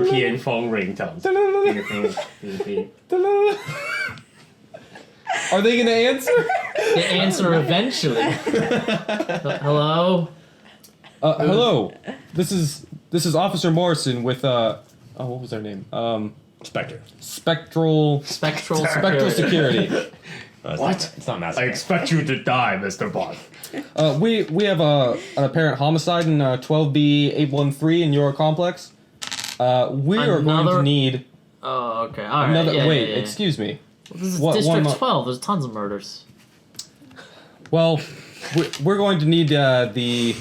European phone ringtones. Are they gonna answer? They answer eventually. Hello? Hello. This is Officer Morrison with what was their name? Spectre. Spectral Security. What? It's not mass. I expect you to die, Mr. Bond. We have an apparent homicide in 12B813 in your complex. We are going to need Oh, okay. All right. another. Yeah, wait, yeah, yeah. excuse me. Well, this is What- District one 12. There's tons of murders. Well, we're going to need the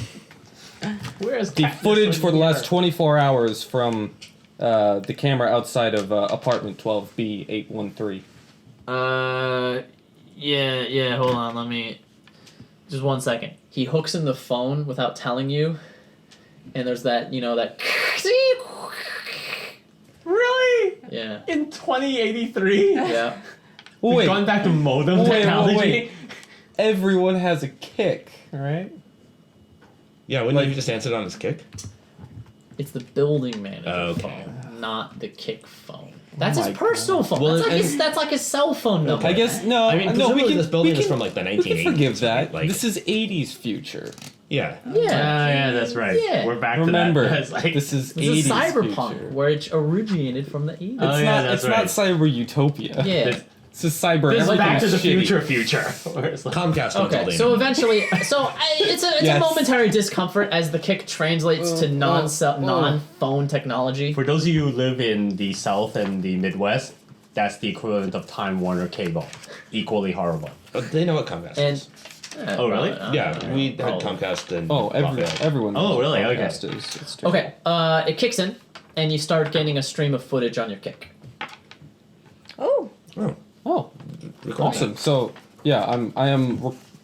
Where's footage for the last 24 hours from the camera outside of apartment 12B813. Yeah, hold on, let me... Just 1 second. He hooks in the phone without telling you, and there's that, that... Really? Yeah. In 2083? Yeah. We've Wait, gone back to modem wait, technology? wait. Everyone has a kick, right? Yeah, wouldn't you just answer it on his kick? It's the building manager Okay. phone, not the kick phone. That's my his personal phone. Well, That's like his cell phone number. I guess no. I mean, no, presumably this building we is can, from like the we 1980s. can forgive that. Like, This is 80s future. yeah. Yeah. that's right. Yeah. We're back Remember, to that. It's like, this is This 80s is cyberpunk, future. where it originated from the 80s. Oh, yeah, It's that's not cyber utopia. Yeah. This- It's just cyber. This is Back to the everything's shitty. future. Where it's like, Comcast owns all Okay, the so internet. eventually, it's a Yes. momentary discomfort as the kick translates to non-phone technology. for those of you who live in the South and the Midwest, that's the equivalent of Time Warner cable. Equally horrible. They know what Comcast And is. Oh, really? Yeah, we had Probably. Comcast and Everyone. Oh, knows really? what Okay. Comcast is. It's true. Okay, it kicks in, and you start getting a stream of footage on your kick. Oh. Oh, Record awesome. So yeah, I am.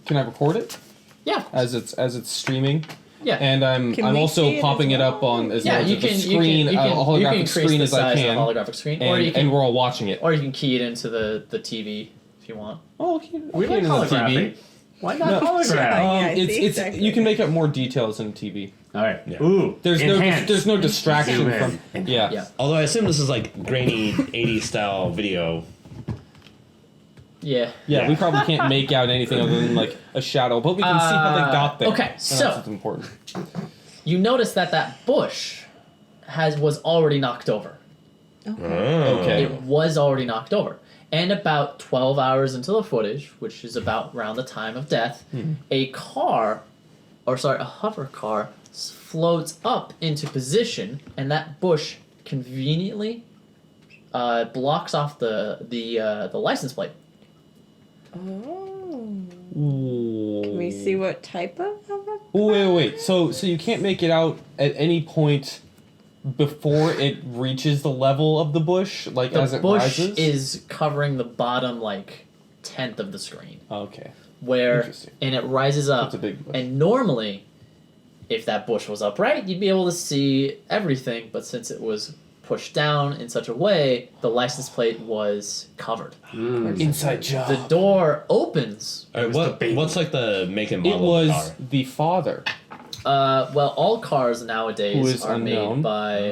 Can I record it Yeah, as it's streaming? yeah. And Can I'm we also see it popping as it up well? on as Yeah, large you of a can screen, you a can holographic increase screen the as I size can, of the holographic screen, and, or you can and we're all watching it. or you can key it into the TV if you want. Oh, okay. We okay, like on the holographic. Why not No. hologram? Yeah, I it's see it's exactly. you can make up more details in TV. All right. Yeah. Ooh. There's enhance. no distraction Zoom from in. yeah. Yeah. Although I assume this is like grainy 80s style video. Yeah. Yeah, Yeah. we probably can't make out anything other than like a shadow, but we can see how they got there. okay, And so- that's what's important. You notice that bush was already knocked over. Okay. It was already knocked over. And about 12 hours into the footage, which is about around the time of death, a hover car floats up into position, and that bush conveniently blocks off the license plate. Oh. Ooh. Can we see what type of hover? Wait. So you can't make it out at any point before it reaches the level of the bush, like as The it bush rises? is covering the bottom like 10th of the screen, Okay. where Interesting. and it rises up. That's a big bush. And normally, if that bush was upright, you'd be able to see everything. But since it was pushed down in such a way, the license plate was covered. Inside job. The door opens. All right, what's like the make and It model of the was car? the father Well, all cars Who nowadays is are unknown. made by.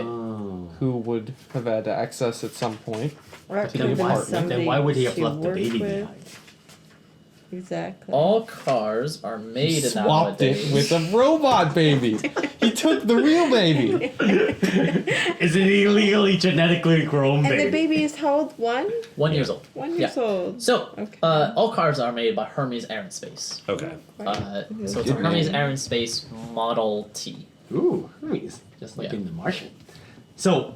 who would have had access at some point. Or it To could the have been apartment. somebody Then why would he have she left the worked baby with. behind? Exactly. All cars are He made swapped nowadays. it with a robot baby. He took the real baby. Is it illegally genetically grown And baby? the baby is how old? 1? 1 year old. 1 years old. So, Okay. all cars are made by Hermes Aerospace. Okay. So it's a Good Hermes name. Aerospace Model T. Ooh, Hermes. Just like Yeah. in The Martian. So,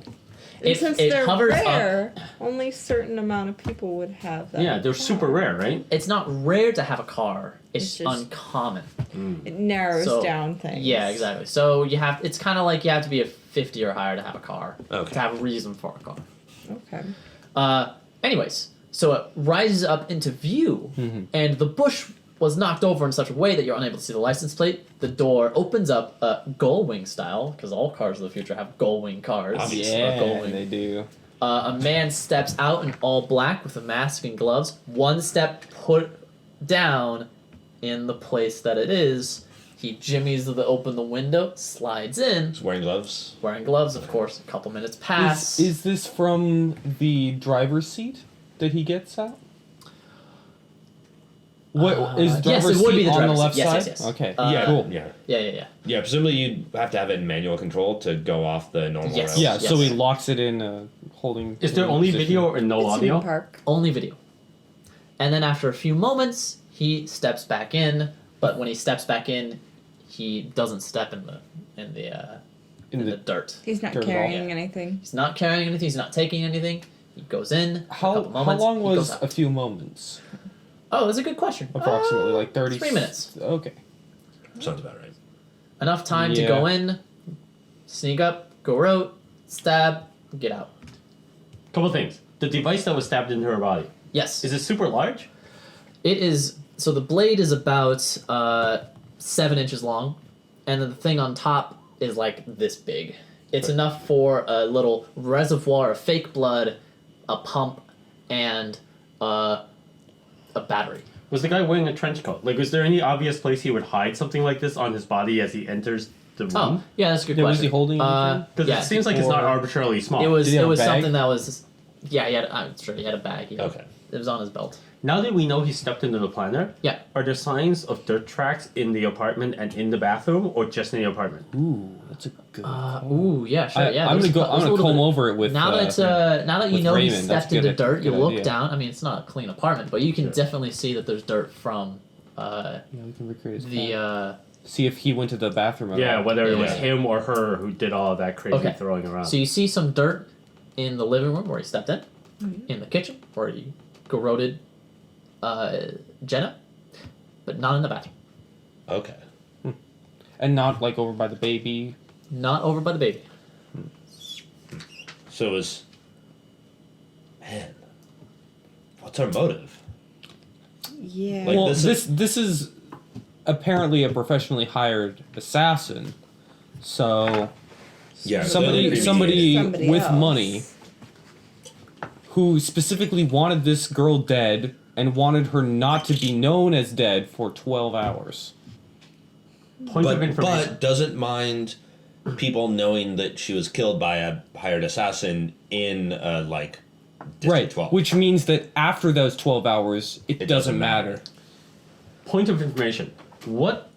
And since it they're hovers up. rare, only certain amount of people would have that. yeah, they're super rare, right? It's not rare to have a car. It's It's just- uncommon. It narrows So, down things. Yeah, exactly. So it's kind of like you have to be a 50 or higher to have a car. Okay. To have a reason for a car. Okay. Anyways, so it rises up into view, and the bush was knocked over in such a way that you're unable to see the license plate. The door opens up, gull wing style, because all cars of the future have gull wing cars. Obviously. or gull wing. they do. A man steps out in all black with a mask and gloves. One step put down in the place that it is. He jimmies open the window, slides in, He's wearing gloves. wearing gloves, of course. A couple minutes pass. Is this from the driver's seat that he gets out? What is yes, driver's it would be seat the on the driver's left seat. Yes, side? yes, yes. Okay, Yeah, cool. yeah. Yeah. Yeah, presumably you'd have to have it in manual control to go off the normal Yes. rails. Yeah, so Yes. he locks it in holding. Is there holding only position. video or no It's in audio? the park. Only video. And then after a few moments, he steps back in. But when he steps back in, he doesn't step in the dirt. He's not Dirt carrying ball. anything. He's not carrying anything. He's not taking anything. He goes in. How a couple moments, long he goes was out. a few moments? Oh, that's a good question. Approximately like 30. 3 minutes. Okay. Sounds about right. Enough time to Yeah. go in, sneak up, go out, stab, get out. Couple things. The device that was stabbed into her body. Yes. Is it super large? It is. So the blade is about 7 inches long, and then the thing on top is like this big. It's enough for a little reservoir of fake blood, a pump, and a battery. Was the guy wearing a trench coat? Like, was there any obvious place he would hide something like this on his body as he enters the Oh, room? yeah, that's a good Yeah, question. was he holding anything? Because yeah, it seems like it's not Or- arbitrarily small. it was Did he have a bag? something that was. Yeah, he had. I'm sure he had a bag. Yeah. Okay. It was on his belt. Now that we know he stepped into the planner, Yeah. are there signs of dirt tracks in the apartment and in the bathroom, or just in the apartment? Ooh, that's a good. Ooh, yeah, sure, yeah. I'm there's gonna go. a I'm gonna little comb bit- over it with. Now that you with know he Raymond, that's stepped into good- dirt, you good look idea. down. I mean, it's not a clean apartment, but you can definitely see that there's dirt from Yeah, we can recreate his the. path. See if he went to the bathroom. At Yeah, all. whether it was Yeah. him or her who did all of that crazy Okay. throwing around. So you see some dirt in the living room where he stepped in, in the kitchen where he garroted Jenna, but not in the bathroom. Okay. and not like over by the baby. Not over by the baby. So it was. Man. What's our motive? Yeah. Like, Well, this this is apparently a professionally hired assassin, so Yeah. somebody Somebody with else. money who specifically wanted this girl dead and wanted her not to be known as dead for 12 hours. Point of information. But doesn't mind people knowing that she was killed by a hired assassin in like District Right, 12. which means that after those 12 hours, it doesn't doesn't matter. Point of information. What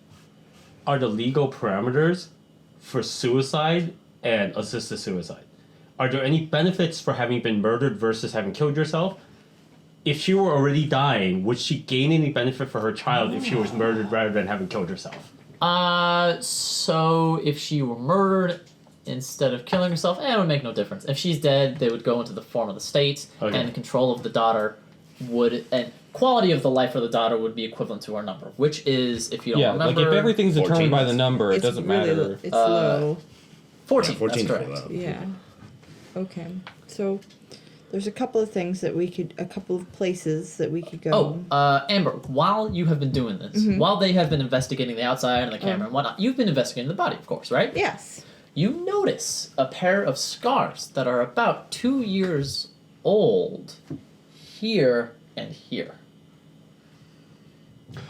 are the legal parameters for suicide and assisted suicide? Are there any benefits for having been murdered versus having killed yourself? If she were already dying, would she gain any benefit for her child if she was murdered rather than having killed herself? So if she were murdered instead of killing herself, it would make no difference. If she's dead, they would go into the form of the state, Okay. and control of the daughter would, and quality of the life of the daughter would be equivalent to our number, which is, if you don't Yeah, remember, like if everything's 14 determined by the months. number, it It's doesn't really matter. It's low. 14. Yeah, 14 that's is correct. low. Yeah. Okay. So there's a couple of things that a couple of places that we could go. Oh, Amber, while you have been doing this, while they have been investigating the outside and the camera and whatnot, you've been investigating the body, of course, right? Yes. You notice a pair of scars that are about 2 years old here and here.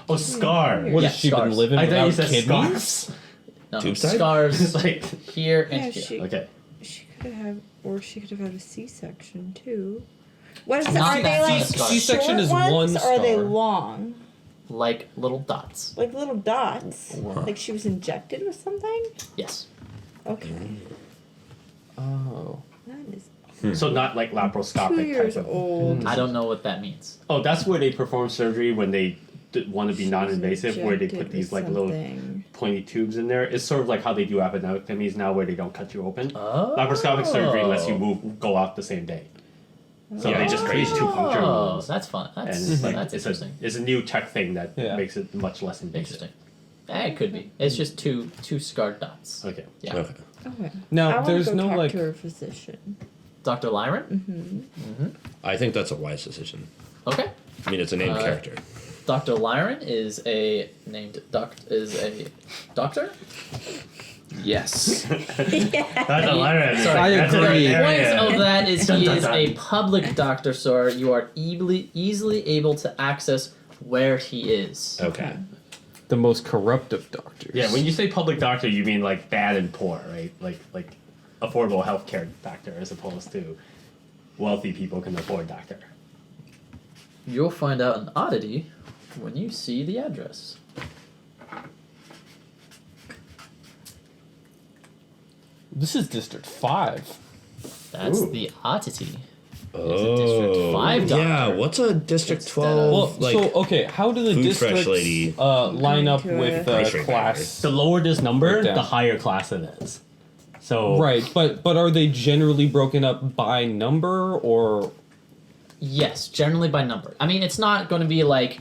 Oh, scars. What Yeah, has she scars. been living I thought you without said kidneys? scarves. No, Tube side? scars It's like, here and Yeah, here. she okay. could have, or she could have had a C-section too. What is it? Not Are they that like C-section. C-section short is ones, one or are they scar. long? Like little dots. Like little dots? Like she was injected with something? Yes. Okay. Oh. That is So not like laparoscopic 2 years type of. old. I don't know what that means. Oh, that's where they perform surgery when they want to be She was non-invasive, where they injected put these with like little something. pointy tubes in there. It's sort of like how they do appendectomies now, where they don't cut you open. Oh. Laparoscopic surgery lets you go out the same day. So they just create two puncture Oh, wounds. that's fun. And That's it's like that's it's interesting. it's a new tech thing that Yeah. makes it much less invasive. Interesting. It could be. It's just two scarred dots. Okay. Yeah. Okay. Okay. Now, I wanna there's go no talk like. to her physician. Dr. Lyron? I think that's a wise decision. Okay. I mean, it's a named character. Dr. Lyron is a doctor. Yes. That's a Lyra. Sorry, I agree. The point of that is Dun, he dun, is dun. a public doctor, so you are easily able to access where he is. Okay. The most corrupt of doctors. Yeah, when you say public doctor, you mean like bad and poor, right? Like affordable healthcare doctor as opposed to wealthy people can afford doctor. You'll find out an oddity when you see the address. This is District 5. That's Ooh. the oddity. Oh, District 5 doctor. yeah. What's a District Instead 12? Well, like, so, okay, how do the food fresh districts lady. line up Into with a- Grocery class? The lower this number, Breakdown. the higher class it is. So Right, but are they generally broken up by number, or... Yes, generally by number. I mean, it's not going to be like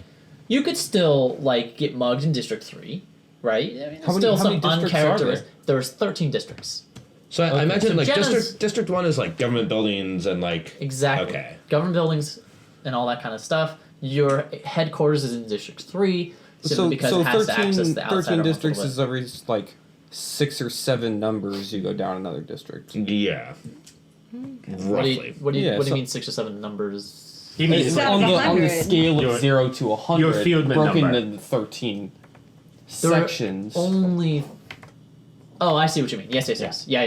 you could still like get mugged in District 3, right? I mean, there's How many- still how some many districts are uncharacteristic. There's 13 districts. so I Okay. imagine So like Jenna's- District 1 is like government buildings and like. Exactly. Okay. Government buildings and all that kind of stuff. Your headquarters is in District 3 simply because it has to access the outside 13 of districts Russell is every, like, 6 or 7 numbers you go down another district. Yeah. What do you, Roughly. what do you, Yeah, what do you so- mean 6 or 7 numbers? he means It's not on like the 100. scale of Your- 0 to 100, Fieldman broken number. into 13 There are sections. Only. Oh, I see what you mean. Yes. Yeah.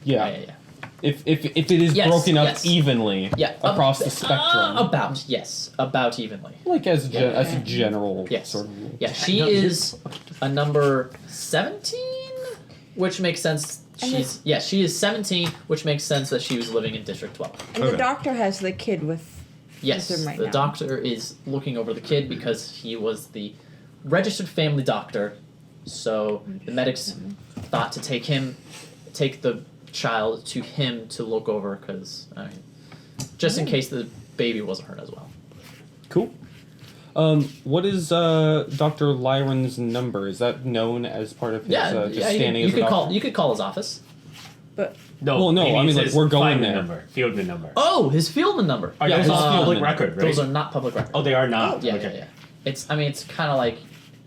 Yeah. If it is Yes, broken up yes. evenly Yeah. across the spectrum, About, yes. About evenly. like as a general Yes. sort of rule. Yeah, she No, is a number 17, which makes sense. She is 17, which makes sense that she was living in District 12. And Okay. the doctor has the kid with. Yes, With him right the now. doctor is looking over the kid because he was the registered family doctor. So the medics thought to take the child to him to look over because, I mean, just in case the baby wasn't hurt as well. Cool. What is Dr. Lyron's number? Is that known as part of his just standing you as a could doctor? call you could call his office. But no. Well, no, he I mean, means like, his we're going Fieldman there. number, Fieldman number. Oh, his Fieldman number. Are yeah, those his all public Fieldman. record, right? Those are not public record. Oh, they are not. Yeah, okay. yeah. It's kind of like,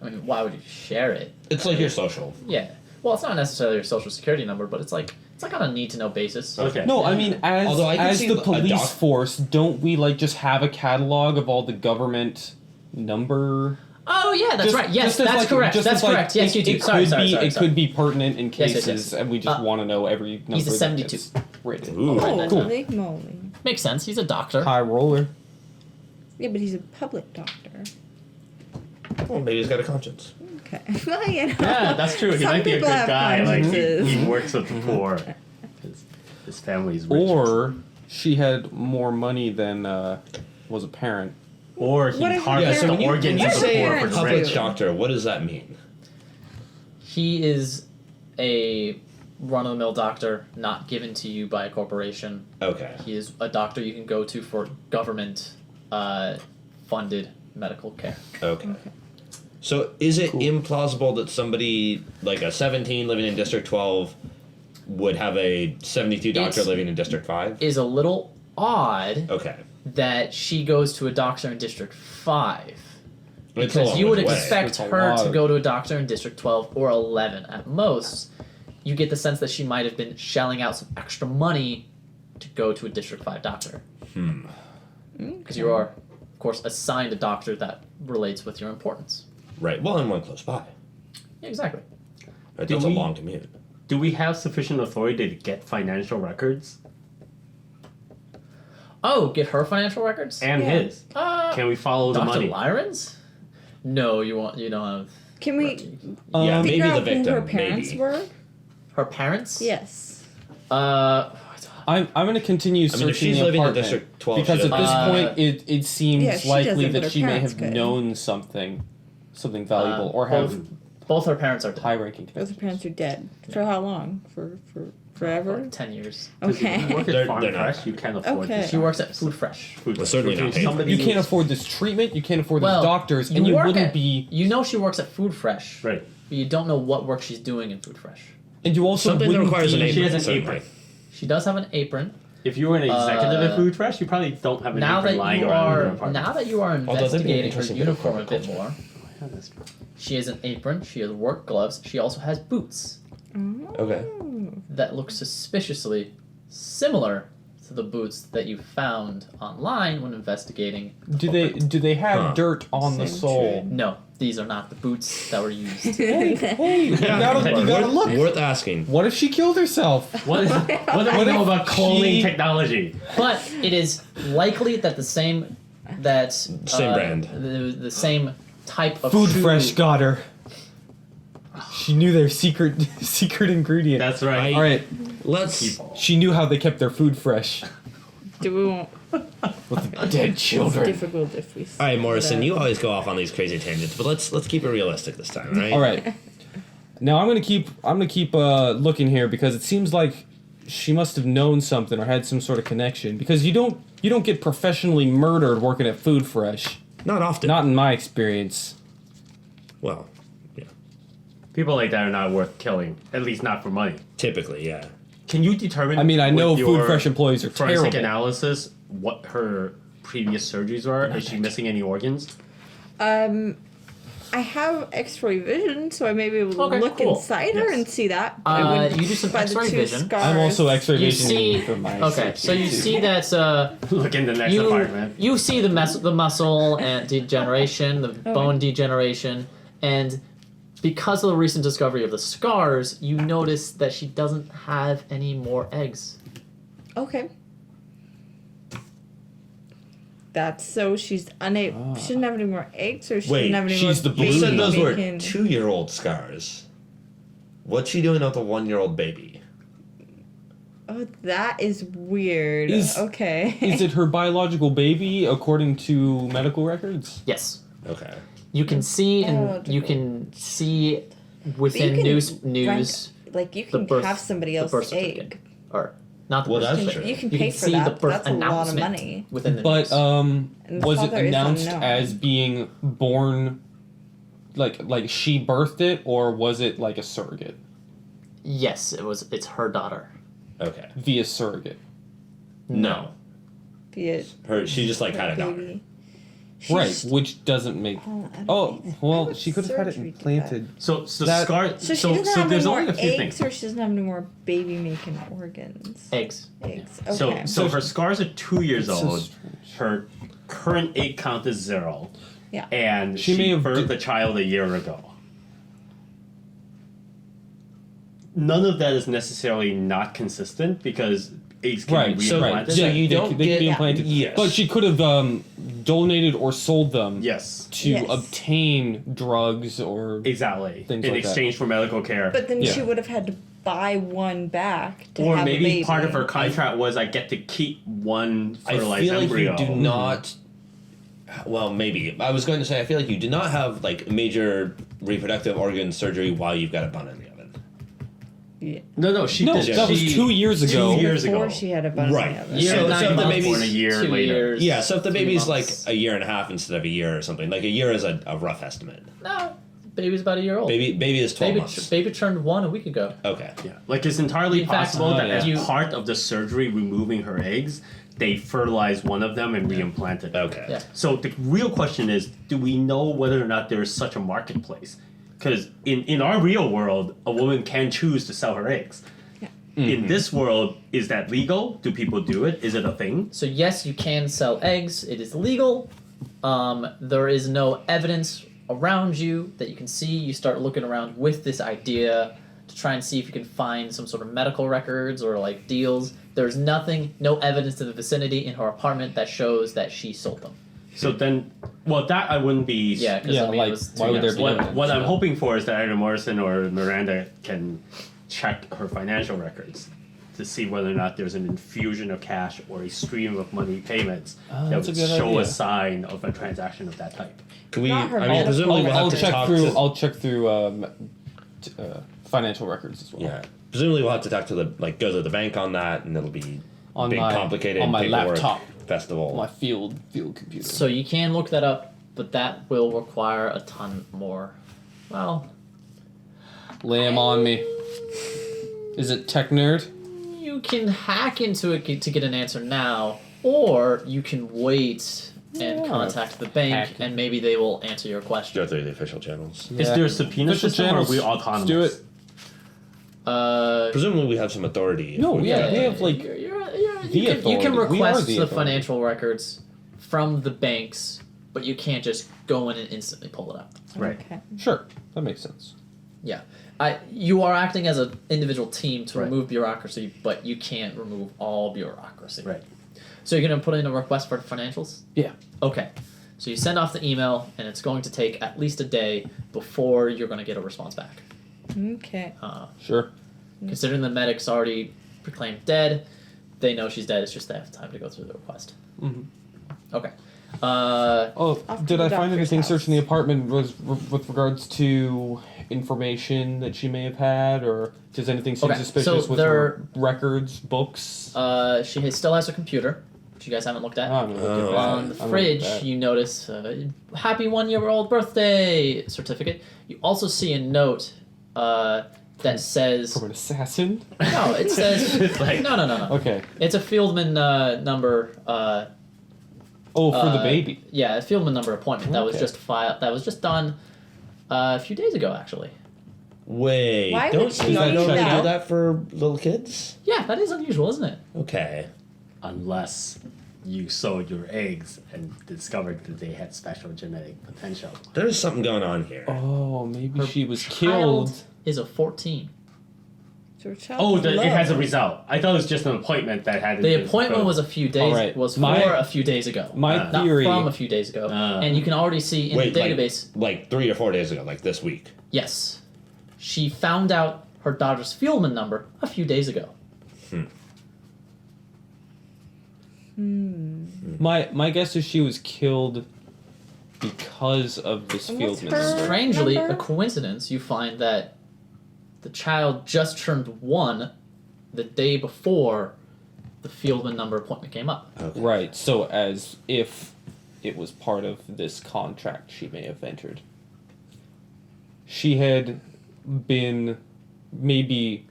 I mean, why would you share it? It's like your social. Yeah. Well, it's not necessarily your social security number, but it's like on a need to know basis. Okay. No, I mean, Although I can as see the a police doc- force, don't we like just have a catalog of all the government number? Oh yeah, that's Just- right. Yes, just as, that's like- correct. just That's as, like, correct. Yes, it, you do. It Sorry, could sorry, be sorry, it sorry. could be pertinent in Yes, yes, cases, yes. and we just want to know every number. he's a that 72. gets written. Ooh. Oh, Cool. holy moly. Makes sense. He's a doctor. High roller. Yeah, but he's a public doctor. Well, maybe he's got a conscience. Okay. Well, you know. Yeah, that's true. He Some might be a good people have guy. Like consciences. he works with the poor. His family's rich. Or she had more money than was apparent. Or he What if- harvests Yeah, so the organs when you of the say poor for the public rich. doctor, what does that mean? He is a run-of-the-mill doctor, not given to you by a corporation. Okay. He is a doctor you can go to for government funded medical care. Okay. So is it implausible that somebody like a 17 living in District 12 would have a 72 doctor It's- living in District 5? Is a little odd Okay. that she goes to a doctor in District 5. It's a Because long you would way. expect It's a her to lot. go to a doctor in District 12 or 11 at most. You get the sense that she might have been shelling out some extra money to go to a District 5 doctor. Because you are, of course, assigned a doctor that relates with your importance. Right. Well, and one close by. Yeah, exactly. Right, Do that's we- a long commute. Do we have sufficient authority to get financial records? Oh, get her financial records? And Yeah. his. Uh, Can we follow the Dr. money? Lyron's? No, you don't have Can we Yeah, maybe figure the out victim. who her parents maybe. were? her parents? Yes. I'm going to continue I searching mean, if she's the living in apartment District 12, because she at this doesn't- point it seems Yeah, she likely doesn't, but that her she may parents have could. known something valuable or have Both her parents are dead. high-ranking Both connections. her parents are dead. For how long? For forever? Like 10 years. Because if you Okay. work They're- at Farm they're not. Fresh, you can't afford Okay. this. She works at Food Fresh. Food Well, certainly not paid. Somebody You can't needs- afford this treatment. You can't afford Well, these doctors, and you work wouldn't at- be. You know she works at Food Fresh, Right. but you don't know what work she's doing in Food Fresh. And you also Something that wouldn't requires be, an apron. She has an certainly. apron. She does have an apron. If you were an executive at Uh, Food Fresh, you probably don't have an Now apron that lying you around in your are apartment. now that you are that'd be an investigating her interesting bit of uniform a bit corporate more, Yeah, that's true. she has an apron. She has work gloves. She also has boots Okay. that look suspiciously similar to to the boots that you found online when investigating. Do they have dirt on the Same sole? No, these are not the boots that were used. Hey, you gotta look. Worth asking. What if she killed herself? What do I know about cloning technology? But it is likely that the same brand. the same type of Food shoe- Fresh got her. She knew their secret ingredient. That's right. All right. Let's. She knew how they kept their food fresh. Do we want With the dead It's children. difficult if we. All right, Morrison. that. You always go off on these crazy tangents, but let's keep it realistic this time, right? All right. Now I'm gonna keep looking here because it seems like she must have known something or had some sort of connection because you don't get professionally murdered working at Food Fresh. Not often. Not in my experience. Well, yeah. People like that are not worth killing, at least not for money. Typically, yeah. Can you determine? I mean, I know with Food your Fresh employees are forensic terrible. analysis what her previous surgeries are? Is she missing any organs? I have X-ray vision, so I may be able to Okay, look cool. inside her Yes. and see that. But I wouldn't you do some by the X-ray two vision. scars. I'm also X-ray You vision see, for my okay, so you see that Look in the next apartment. you see the muscle and degeneration, the bone degeneration, and because of the recent discovery of the scars, you notice that she doesn't have any more eggs. Okay. That's so she's unable. She doesn't have any more eggs, or she Wait, doesn't have any she's more. the You said baby those were making- 2-year-old scars. What's she doing with a 1-year-old baby? Oh, that is weird. Is- okay. Is it her biological baby according to medical records? Yes, Okay. you can see Biological. you can see But within you can news rent- like you the can birth have somebody the birth else's certificate. egg. Or not the Well, birth that's certificate. true. You can You pay can for see that. the birth That's a lot of announcement money. within the But news. And the was it father is announced unknown. as being born like she birthed it or was it like a surrogate Yes, it's her daughter. Okay. via surrogate? No. Be it She just like had a daughter. baby. Right, which doesn't make. I don't Oh, know. well, What she could have had it surgery did implanted. So That- scar. So she doesn't have there's any more only a few eggs, things. or she doesn't have any more baby making organs. Eggs. Eggs. Okay. So her scars are 2 years It's so old. strange. Her current egg count is 0. Yeah. And She she, may have birthed d- a child a year ago. None of that is necessarily not consistent because eggs can Right, be so- reimplanted. so Yeah, you they, don't they get- can be implanted. Yes. But she could have donated or sold them Yes, to Yes. obtain drugs or. exactly. Things in like that. exchange for medical care. But then Yeah. she would have had to buy one back to or have a maybe baby. part of her contract was I get to keep one I fertilized feel like embryo. you do not. Well, maybe. I was going to say, I feel like you do not have like major reproductive organ surgery while you've got a bun in the oven. Yeah. No, she No, did. that was she- 2 years ago. 2 years Before ago. she had a bun Right. in the oven. Year, So- 9 so if the months, baby's born a year 2 later. years, Yeah, so if the 3 baby's months. like a year and a half instead of a year or something, like a year is a rough estimate. No, baby's about a year old. Baby is 12 months. Baby turned 1 a week ago. Okay. Yeah, like it's entirely In fact, possible that yeah. as you- part of the surgery removing her eggs, they fertilized one of them and reimplanted it. Okay. Yeah. So the real question is, do we know whether or not there is such a marketplace? Because in our real world, a woman can choose to sell her eggs. In this world, is that legal? Do people do it? Is it a thing? So yes, you can sell eggs. It is legal. There is no evidence around you that you can see. You start looking around with this idea to try and see if you can find some sort of medical records or like deals. There's nothing, no evidence in the vicinity in her apartment that shows that she sold them. So then, well, that I wouldn't be. Yeah, because Yeah, I mean, like, it was why 2 would there years be ago. evidence? What I'm Yeah. hoping for is that either Morrison or Miranda can check her financial records to see whether or not there's an infusion of cash or a stream of money payments that that's a would good show idea. a sign of a transaction of that type. Can we? Not her I mean, medical- presumably we'll have I'll to check talk through. to. I'll check through financial records as well. Yeah. Presumably we'll have to talk to go to the bank on that, and it'll be On big, my- complicated on my paperwork laptop. festival. My field computer. So you can look that up, but that will require a ton more. Well, Lay 'em on me. Is it Tech Nerd? you can hack into it to get an answer now, or you can wait and Yeah. contact the bank, Hack it. and maybe they will answer your question. Go through the official channels. Is there a subpoena Official system channels. or are we Let's autonomous? do it. Uh, Presumably we have some authority. if No, we- yeah, they have like you're You can authority. We are request the the authority. financial records from the banks, but you can't just go in and instantly pull it up. Right. Okay. Sure, that makes sense. Yeah. You are acting as an individual team to Right. remove bureaucracy, but you can't remove all bureaucracy. Right. So you're going to put in a request for financials? Yeah. Okay. So you send off the email, and it's going to take at least a day before you're going to get a response back. Okay. Sure. Considering the medic's already proclaimed dead, they know she's dead. It's just they have time to go through the request. Mm-hmm. Okay. Oh, Off to did the I find doctor's anything house. searching the apartment with regards to information that she may have had, or does anything seem Okay, suspicious so with there- her records, books? Still has a computer, which you guys haven't looked at. I'm gonna look at that. On the I'm gonna look fridge, at that. you notice happy 1-year-old birthday certificate. You also see a note that says From an assassin. no. It says It's like- no. Okay. It's a Fieldman number. Oh, for the baby. Yeah, a Fieldman number appointment that was Okay. just That was just done a few days ago, actually. Wait, Why would don't she you need normally that? do that for little kids? Yeah, that is unusual, isn't it? Okay. Unless you sowed your eggs and discovered that they had special genetic potential. There's something going on here. Oh, maybe Her she was child killed. is a 14. So her child Oh, is it has a low. result. I thought it was just an appointment that had. The appointment was a few days. Alright, Was my- for a few days ago. My Not theory. from a few days ago, and you can already see in Wait, the database. like 3 or 4 days ago, like this week. Yes, she found out her daughter's Fieldman number a few days ago. My guess is she was killed because of this And what's Fieldman. her- number. Strangely, number? a coincidence, you find that the child just turned 1 the day before the Fieldman number appointment came up. Okay. Right. So as if it was part of this contract she may have entered. She had been maybe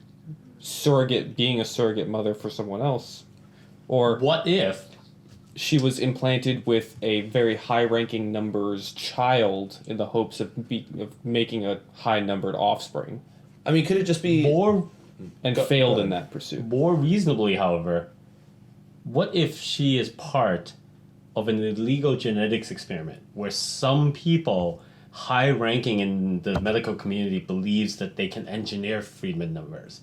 being a surrogate mother for someone else, or What if? she was implanted with a very high-ranking number's child in the hopes of making a high-numbered offspring, I mean, could it just be and Go- failed go in on. that pursuit. More reasonably, however, what if she is part of an illegal genetics experiment where some people high ranking in the medical community believes that they can engineer Friedman numbers?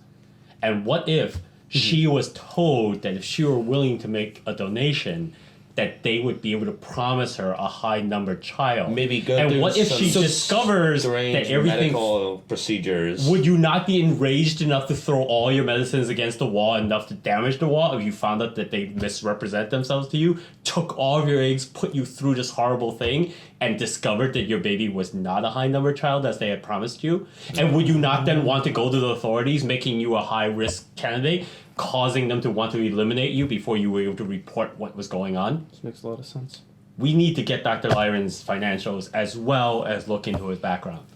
And what if she was told that if she were willing to make a donation, that they would be able to promise her a high numbered child? maybe go And through what if some she discovers strange that everything medical procedures? would you not be enraged enough to throw all your medicines against the wall enough to damage the wall if you found out that they misrepresent themselves to you, took all of your eggs, put you through this horrible thing, and discovered that your baby was not a high number child as they had promised you? And would you not then want to go to the authorities, making you a high risk candidate, causing them to want to eliminate you before you were able to report what was going on? This makes a lot of sense. We need to get Dr. Lyron's financials as well as look into his background.